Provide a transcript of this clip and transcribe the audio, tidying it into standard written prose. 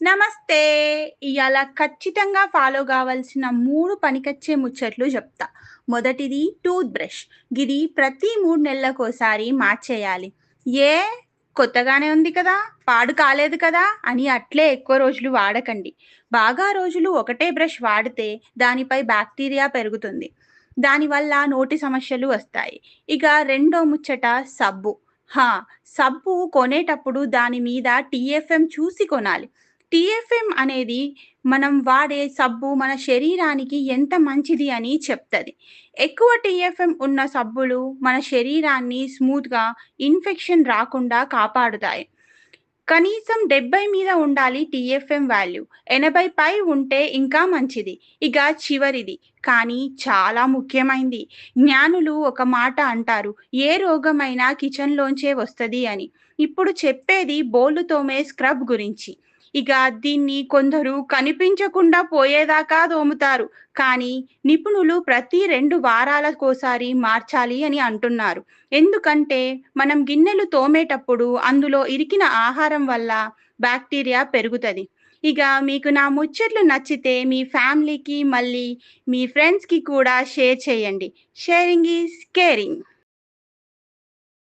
నమస్తే. ఇయాల ఖచ్చితంగా ఫాలో గావాల్సిన 3 పనికొచ్చే ముచ్చట్లు జెప్తా. మొదటిది టూత్ బ్రష్. గిది ప్రతి 3 నెలలకోసారి మార్చేయాలి. ఏ కొత్తగానే ఉంది కదా! పాడు కాలేదు కదా! అని అట్లే ఎక్కువ రోజులు వాడకండి. బాగా రోజులు ఒకటే బ్రష్ వాడితే దానిపై బాక్టీరియా పెరుగుతుంది. దానివల్ల నోటి సమస్యలు వస్తాయి. ఇక రెండో ముచ్చట సబ్బు. హా! సబ్బు కొనేటప్పుడు దాని మీద టీఎఫ్ఎం చూసి కొనాలి. టీఎఫ్ఎం అనేది మనం వాడే సబ్బు మన శరీరానికి ఎంత మంచిది అని చెప్తది. ఎక్కువ టీఎఫ్ఎం ఉన్న సబ్బులు మన శరీరాన్ని స్మూత్‌గా, ఇన్ఫెక్షన్ రాకుండా కాపాడుతాయి. కనీసం 70 మీద ఉండాలి టీఎఫ్ఎం వాల్యూ. 80 పై ఉంటే ఇంకా మంచిది. ఇక చివరిది కానీ చాలా ముఖ్యమైంది. జ్ఞానులు ఒక మాట అంటారు. ఏ రోగమైనా కిచెన్‌లోంచే వస్తది అని. ఇప్పుడు చెప్పేది బోళ్ళు తోమే స్క్రబ్ గురించి. ఇక దీన్ని కొందరు కనిపించకుండా పోయేదాకా తోముతారు. కానీ నిపుణులు ప్రతి 2 వారాలకోసారి మార్చాలి అని అంటున్నారు. ఎందుకంటే మనం గిన్నెలు తోమేటప్పుడు అందులో ఇరికిన ఆహారం వల్ల బాక్టీరియా పెరుగుతది. ఇక మీకు నా ముచ్చట్లు నచ్చితే మీ ఫ్యామిలీకి మళ్ళీ మీ ఫ్రెండ్స్‌కి కూడా షేర్ చేయండి. Sharing is caring.